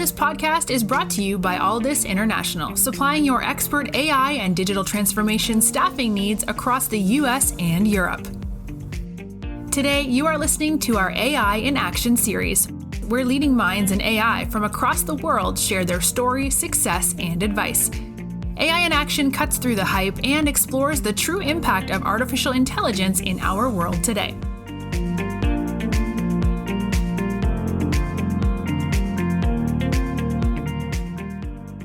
Alldus podcast is brought to you by Alldus International, supplying your expert AI and digital transformation staffing needs across the US and Europe. Today, you are listening to our AI in Action series, where leading minds in AI from across the world share their story, success, and advice. AI in Action cuts through the hype and explores the true impact of artificial intelligence in our world today.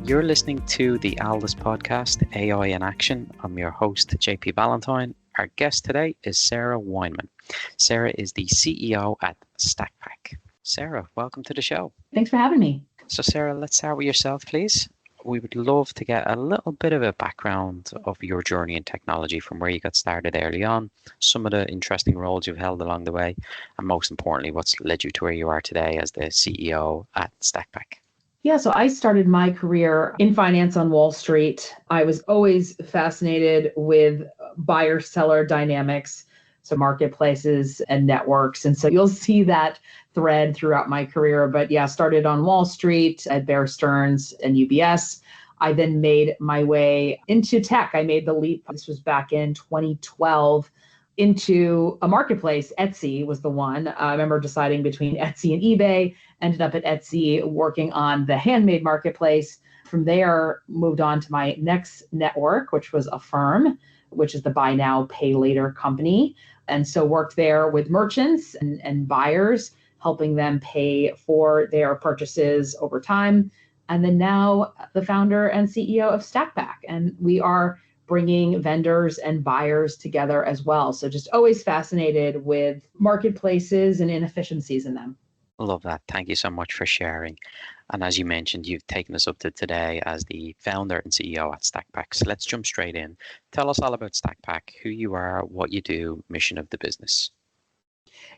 You're listening to the Alldus podcast, AI in Action. I'm your host, JP Valentine. Our guest today is Sara Wyman. Sara is the CEO at Stackpack. Sara, welcome to the show. Thanks for having me. So Sara, let's start with yourself, please. We would love to get a little bit of a background of your journey in technology from where you got started early on, some of the interesting roles you've held along the way, and most importantly, what's led you to where you are today as the CEO at Stackpack. Yeah, so I started my career in finance on Wall Street. I was always fascinated with buyer-seller dynamics, so marketplaces and networks. And so you'll see that thread throughout my career. But yeah, started on Wall Street at Bear Stearns and UBS. I then made my way into tech. I made the leap, this was back in 2012, into a marketplace. Etsy was the one. I remember deciding between Etsy and eBay, ended up at Etsy working on the handmade marketplace. From there, moved on to my next network, which was Affirm, which is the buy now, pay later company. And so worked there with merchants and buyers, helping them pay for their purchases over time. And then now the founder and CEO of Stackpack. And we are bringing vendors and buyers together as well. So just always fascinated with marketplaces and inefficiencies in them. Love that. Thank you so much for sharing. And as you mentioned, you've taken us up to today as the founder and CEO at Stackpack. So let's jump straight in. Tell us all about Stackpack, who you are, what you do, mission of the business.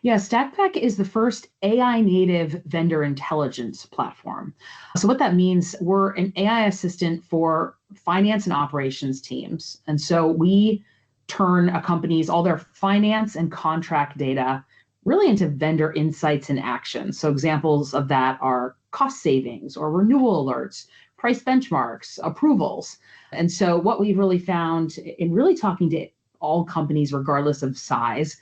Yeah, Stackpack is the first AI native vendor intelligence platform. So what that means, we're an AI assistant for finance and operations teams. And so we turn a company's, all their finance and contract data really into vendor insights and actions. So examples of that are cost savings or renewal alerts, price benchmarks, approvals. And so what we've really found in really talking to all companies, regardless of size,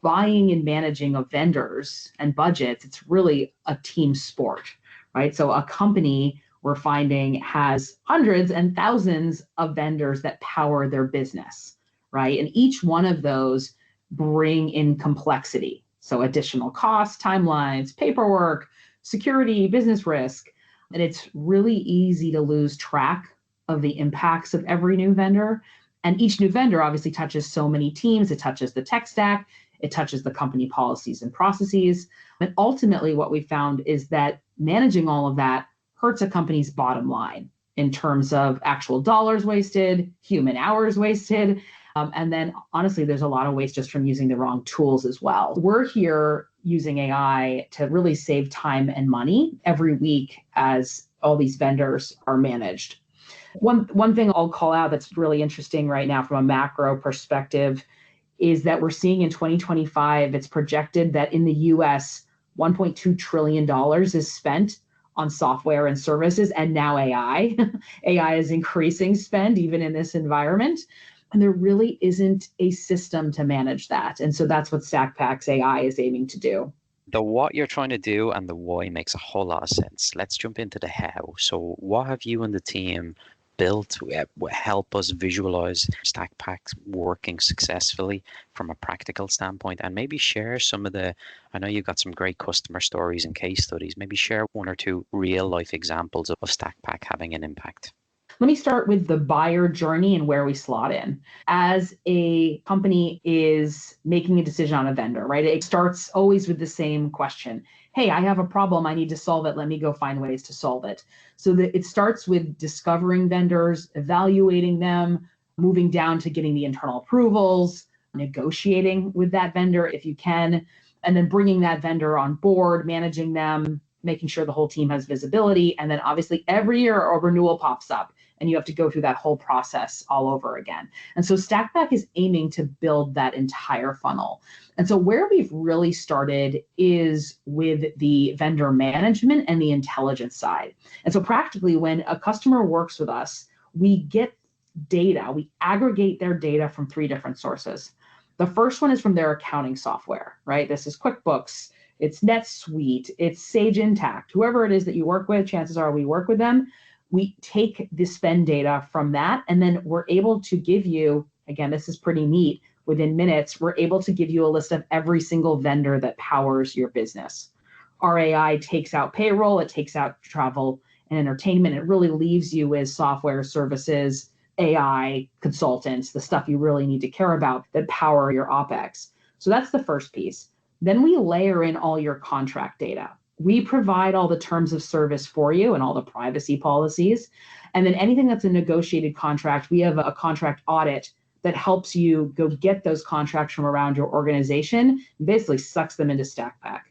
buying and managing of vendors and budgets, it's really a team sport, right? So a company we're finding has hundreds and thousands of vendors that power their business, right? And each one of those bring in complexity. So additional costs, timelines, paperwork, security, business risk. And it's really easy to lose track of the impacts of every new vendor. And each new vendor obviously touches so many teams. It touches the tech stack. It touches the company policies and processes. But ultimately, what we found is that managing all of that hurts a company's bottom line in terms of actual dollars wasted, human hours wasted. And then honestly, there's a lot of waste just from using the wrong tools as well. We're here using AI to really save time and money every week as all these vendors are managed. One thing I'll call out that's really interesting right now from a macro perspective is that we're seeing in 2025, it's projected that in the US, $1.2 trillion is spent on software and services, and now AI. AI is increasing spend even in this environment. And there really isn't a system to manage that. And so that's what Stackpack's AI is aiming to do. The what you're trying to do and the why makes a whole lot of sense. Let's jump into the how. So what have you and the team built help us visualize Stackpack working successfully from a practical standpoint, and maybe share some of I know you've got some great customer stories and case studies, maybe share one or two real life examples of Stackpack having an impact. Let me start with the buyer journey and where we slot in. As a company is making a decision on a vendor, right? It starts always with the same question. Hey, I have a problem. I need to solve it. Let me go find ways to solve it. So that it starts with discovering vendors, evaluating them, moving down to getting the internal approvals, negotiating with that vendor if you can, and then bringing that vendor on board, managing them, making sure the whole team has visibility. And then obviously every year a renewal pops up and you have to go through that whole process all over again. And so Stackpack is aiming to build that entire funnel. And so where we've really started is with the vendor management and the intelligence side. And so practically when a customer works with us, we get data, we aggregate their data from 3 different sources. The first one is from their accounting software, right? This is QuickBooks, it's NetSuite, it's Sage Intacct, whoever it is that you work with, chances are we work with them. We take the spend data from that, and then we're able to give you, again, this is pretty neat, within minutes, we're able to give you a list of every single vendor that powers your business. Our AI takes out payroll, it takes out travel and entertainment, it really leaves you with software, services, AI, consultants, the stuff you really need to care about that power your OpEx. So that's the first piece. Then we layer in all your contract data. We provide all the terms of service for you and all the privacy policies. And then anything that's a negotiated contract, we have a contract audit that helps you go get those contracts from around your organization, and basically sucks them into Stackpack.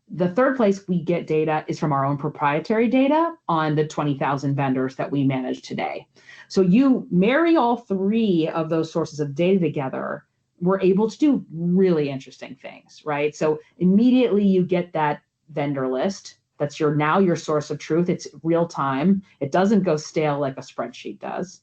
The third place we get data is from our own proprietary data on the 20,000 vendors that we manage today. So you marry all 3 of those sources of data together, we're able to do really interesting things, right? So immediately you get that vendor list. That's now your source of truth. It's real time. It doesn't go stale like a spreadsheet does,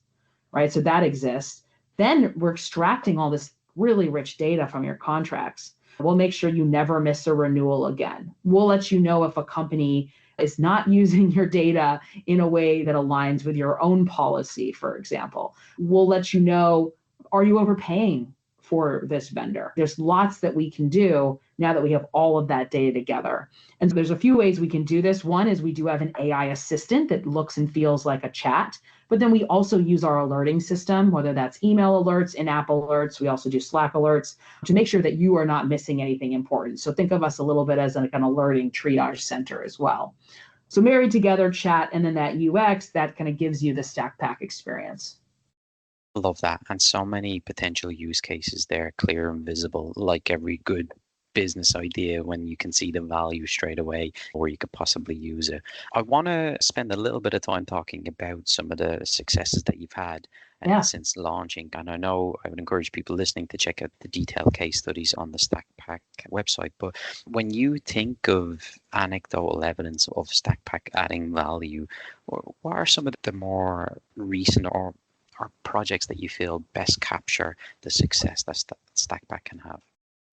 right? So that exists. Then we're extracting all this really rich data from your contracts. We'll make sure you never miss a renewal again. We'll let you know if a company is not using your data in a way that aligns with your own policy, for example. We'll let you know, are you overpaying for this vendor? There's lots that we can do now that we have all of that data together. And so there's a few ways we can do this. One is we do have an AI assistant that looks and feels like a chat, but then we also use our alerting system, whether that's email alerts, in-app alerts. We also do Slack alerts to make sure that you are not missing anything important. So think of us a little bit as like an alerting triage center as well. So married together, chat, and then that UX, that kind of gives you the Stackpack experience. Love that. And so many potential use cases there, clear and visible, like every good business idea when you can see the value straight away or you could possibly use it. I want to spend a little bit of time talking about some of the successes that you've had since launching. And I know I would encourage people listening to check out the detailed case studies on the Stackpack website. But when you think of anecdotal evidence of Stackpack adding value, what are some of the more recent or projects that you feel best capture the success that Stackpack can have?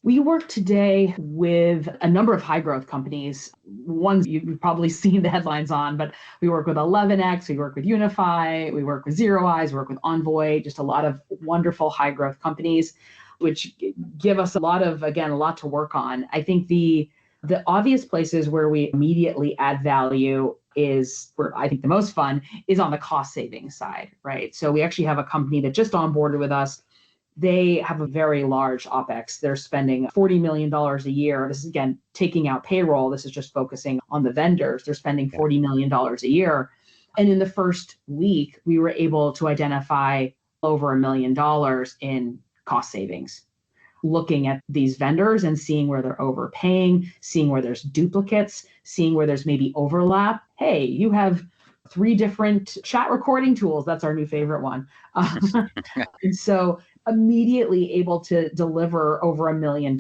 We work today with a number of high growth companies, ones you've probably seen the headlines on, but we work with 11x, we work with Unify, we work with Zero Eyes, we work with Envoy, just a lot of wonderful high growth companies, which give us a lot to work on. I think the obvious places where we immediately add value is where I think the most fun is on the cost saving side, right? So we actually have a company that just onboarded with us. They have a very large OpEx. They're spending $40 million a year. This is, again, taking out payroll. This is just focusing on the vendors. They're spending $40 million a year. And in the first week, we were able to identify over $1 million in cost savings, looking at these vendors and seeing where they're overpaying, seeing where there's duplicates, seeing where there's maybe overlap. Hey, you have 3 different chat recording tools. That's our new favorite one. And so immediately able to deliver over $1 million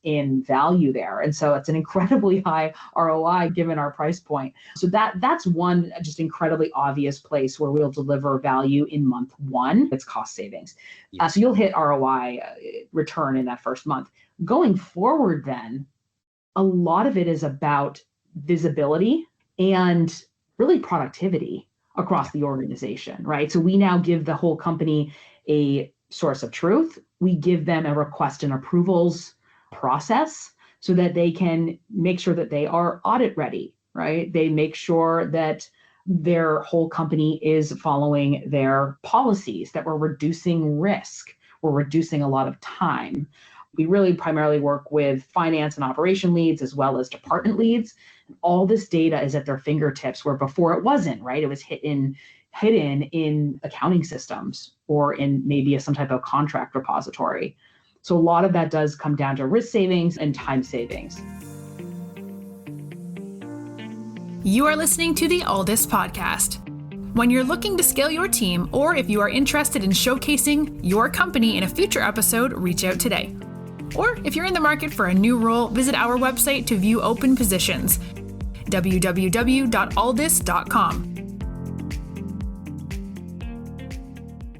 in value there. And so it's an incredibly high ROI given our price point. So that's one just incredibly obvious place where we'll deliver value in month 1. It's cost savings. So you'll hit ROI return in that first month. Going forward then, a lot of it is about visibility and really productivity across the organization, right? So we now give the whole company a source of truth. We give them a request and approvals process so that they can make sure that they are audit ready, right? They make sure that their whole company is following their policies, that we're reducing risk, we're reducing a lot of time. We really primarily work with finance and operation leads as well as department leads. All this data is at their fingertips where before it wasn't, right? It was hidden in accounting systems or in maybe some type of contract repository. So a lot of that does come down to risk savings and time savings. You are listening to the Alldus podcast. When you're looking to scale your team, or if you are interested in showcasing your company in a future episode, reach out today. Or if you're in the market for a new role, visit our website to view open positions, www.alldus.com.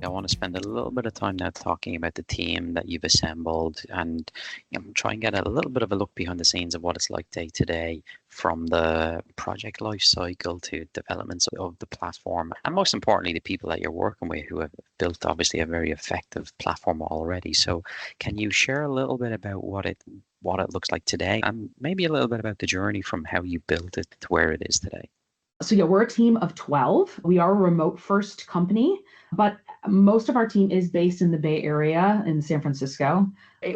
I want to spend a little bit of time now talking about the team that you've assembled and try and get a little bit of a look behind the scenes of what it's like day to day, from the project life cycle to developments of the platform, and most importantly, the people that you're working with who have built obviously a very effective platform already. So can you share a little bit about what it looks like today, and maybe a little bit about the journey from how you built it to where it is today? So yeah, we're a team of 12. We are a remote first company, but most of our team is based in the Bay Area in San Francisco.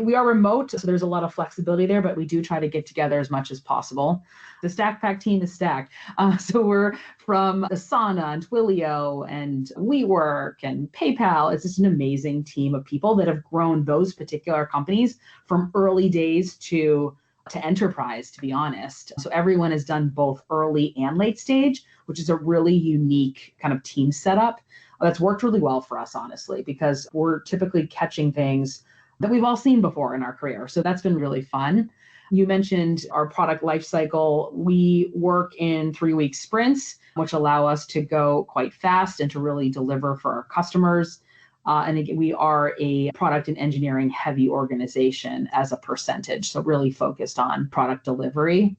We are remote, so there's a lot of flexibility there, but we do try to get together as much as possible. The Stackpack team is stacked. So we're from Asana and Twilio and WeWork and PayPal. It's just an amazing team of people that have grown those particular companies from early days to enterprise, to be honest. So everyone has done both early and late stage, which is a really unique kind of team setup that's worked really well for us, honestly, because we're typically catching things that we've all seen before in our career. So that's been really fun. You mentioned our product lifecycle. We work in 3-week sprints, which allow us to go quite fast and to really deliver for our customers. And again, we are a product and engineering heavy organization as a percentage, so really focused on product delivery.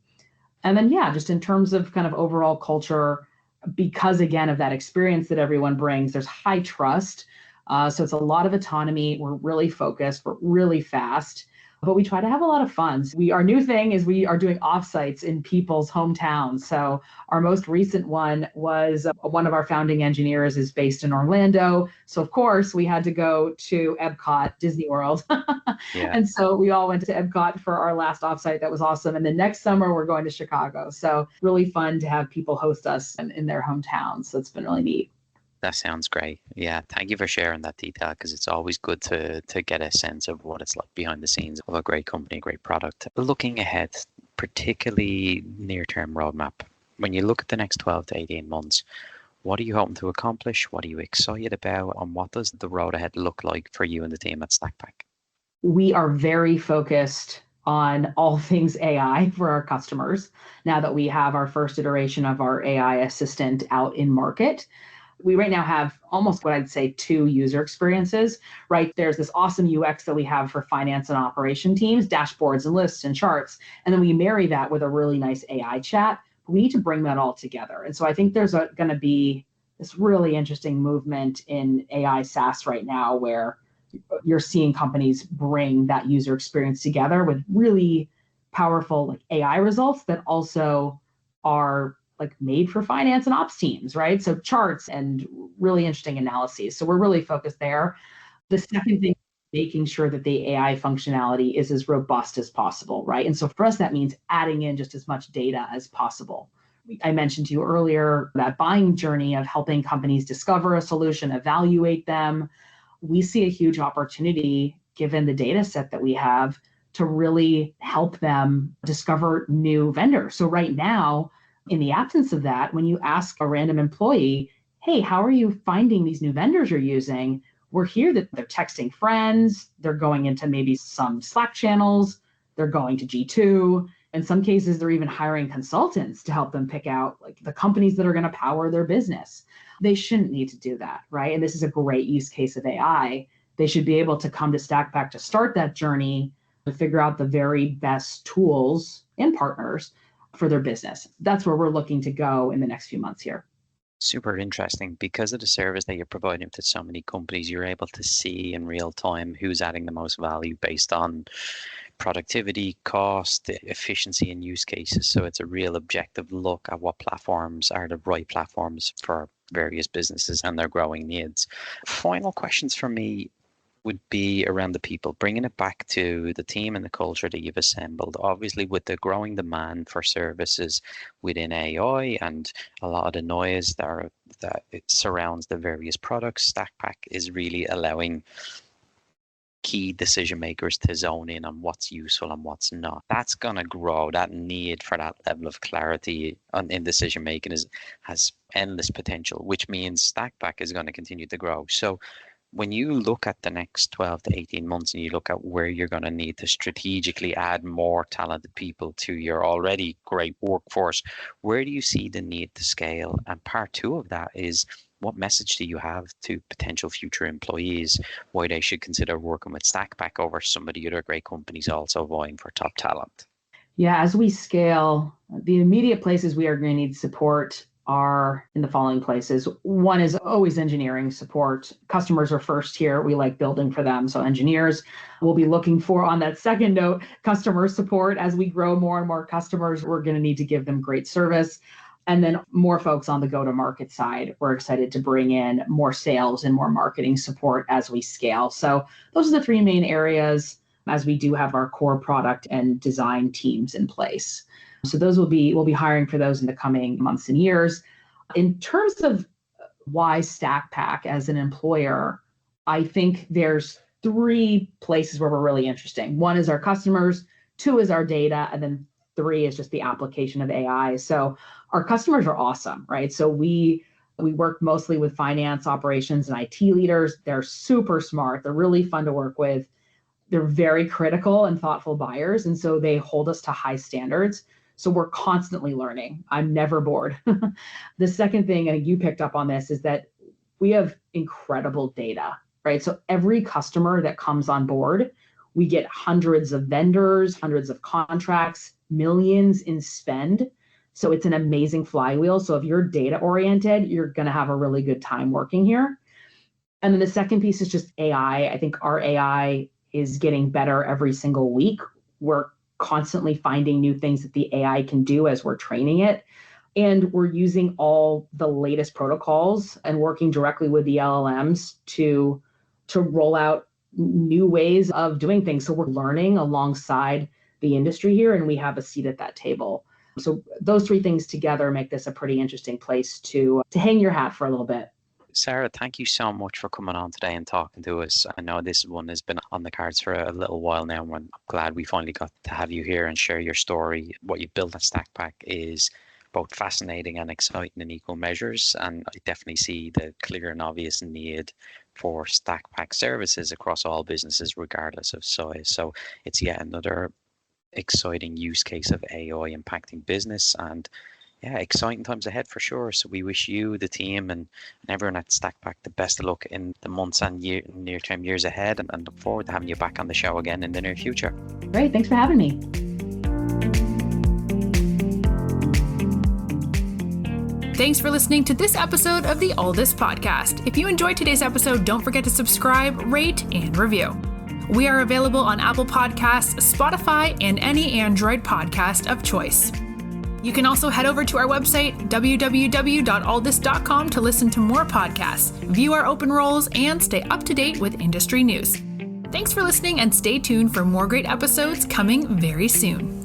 And then, yeah, just in terms of kind of overall culture, because again of that experience that everyone brings, there's high trust. So it's a lot of autonomy. We're really focused, we're really fast, but we try to have a lot of fun. Our new thing is we are doing offsites in people's hometowns. So our most recent one was one of our founding engineers is based in Orlando. So of course we had to go to Epcot, Disney World. Yeah. And so we all went to Epcot for our last offsite. That was awesome. And then next summer we're going to Chicago. So really fun to have people host us in their hometowns. So it's been really neat. That sounds great. Yeah, thank you for sharing that detail, because it's always good to get a sense of what it's like behind the scenes of a great company, a great product. Looking ahead, particularly near-term roadmap, when you look at the next 12 to 18 months, what are you hoping to accomplish? What are you excited about? And what does the road ahead look like for you and the team at Stackpack? We are very focused on all things AI for our customers now that we have our first iteration of our AI assistant out in market. We right now have almost what I'd say 2 user experiences, right? There's this awesome UX that we have for finance and operation teams, dashboards and lists and charts. And then we marry that with a really nice AI chat. We need to bring that all together. And so I think there's going to be this really interesting movement in AI SaaS right now where you're seeing companies bring that user experience together with really powerful like AI results that also are like made for finance and ops teams, right? So charts and really interesting analyses. So we're really focused there. The second thing, making sure that the AI functionality is as robust as possible, right? And so for us, that means adding in just as much data as possible. I mentioned to you earlier that buying journey of helping companies discover a solution, evaluate them. We see a huge opportunity, given the data set that we have, to really help them discover new vendors. So right now, in the absence of that, when you ask a random employee, hey, how are you finding these new vendors you're using? We're here that they're texting friends, they're going into maybe some Slack channels, they're going to G2. In some cases, they're even hiring consultants to help them pick out like the companies that are going to power their business. They shouldn't need to do that, right? And this is a great use case of AI. They should be able to come to Stackpack to start that journey, to figure out the very best tools and partners for their business. That's where we're looking to go in the next few months here. Super interesting. Because of the service that you're providing to so many companies, you're able to see in real time who's adding the most value based on productivity, cost, efficiency, and use cases. So it's a real objective look at what platforms are the right platforms for various businesses and their growing needs. Final questions for me would be around the people, bringing it back to the team and the culture that you've assembled. Obviously, with the growing demand for services within AI and a lot of the noise that it surrounds the various products, Stackpack is really allowing key decision makers to zone in on what's useful and what's not. That's going to grow. That need for that level of clarity in decision making has endless potential, which means Stackpack is going to continue to grow. So when you look at the next 12 to 18 months and you look at where you're going to need to strategically add more talented people to your already great workforce, where do you see the need to scale? And part two of that is, what message do you have to potential future employees why they should consider working with Stackpack over some of the other great companies also vying for top talent? Yeah, as we scale, the immediate places we are going to need support are in the following places. One is always engineering support. Customers are first here. We like building for them. So engineers will be looking for, on that second note, customer support. As we grow more and more customers, we're going to need to give them great service. And then more folks on the go-to-market side. We're excited to bring in more sales and more marketing support as we scale. So those are the three main areas, as we do have our core product and design teams in place. So we'll be hiring for those in the coming months and years. In terms of why Stackpack as an employer, I think there's three places where we're really interesting. One is our customers, two is our data, and then three is just the application of AI. So our customers are awesome, right? So we work mostly with finance, operations, and IT leaders. They're super smart. They're really fun to work with. They're very critical and thoughtful buyers, and so they hold us to high standards. So we're constantly learning. I'm never bored. The second thing, and you picked up on this, is that we have incredible data, right? So every customer that comes on board, we get hundreds of vendors, hundreds of contracts, millions in spend. So it's an amazing flywheel. So if you're data oriented, you're going to have a really good time working here. And then the second piece is just AI. I think our AI is getting better every single week. We're constantly finding new things that the AI can do as we're training it. And we're using all the latest protocols and working directly with the LLMs to roll out new ways of doing things. So we're learning alongside the industry here, and we have a seat at that table. So those three things together make this a pretty interesting place to hang your hat for a little bit. Sara, thank you so much for coming on today and talking to us. I know this one has been on the cards for a little while now, and I'm glad we finally got to have you here and share your story. What you've built at Stackpack is both fascinating and exciting in equal measures, and I definitely see the clear and obvious need for Stackpack services across all businesses, regardless of size. So it's yet another exciting use case of AI impacting business, and yeah, exciting times ahead for sure. So we wish you, the team, and everyone at Stackpack the best of luck in the months and near-term years ahead, and look forward to having you back on the show again in the near future. Great. Thanks for having me. Thanks for listening to this episode of the Alldus podcast. If you enjoyed today's episode, don't forget to subscribe, rate, and review. We are available on Apple Podcasts, Spotify, and any Android podcast of choice. You can also head over to our website, www.alldus.com, to listen to more podcasts, view our open roles, and stay up to date with industry news. Thanks for listening, and stay tuned for more great episodes coming very soon.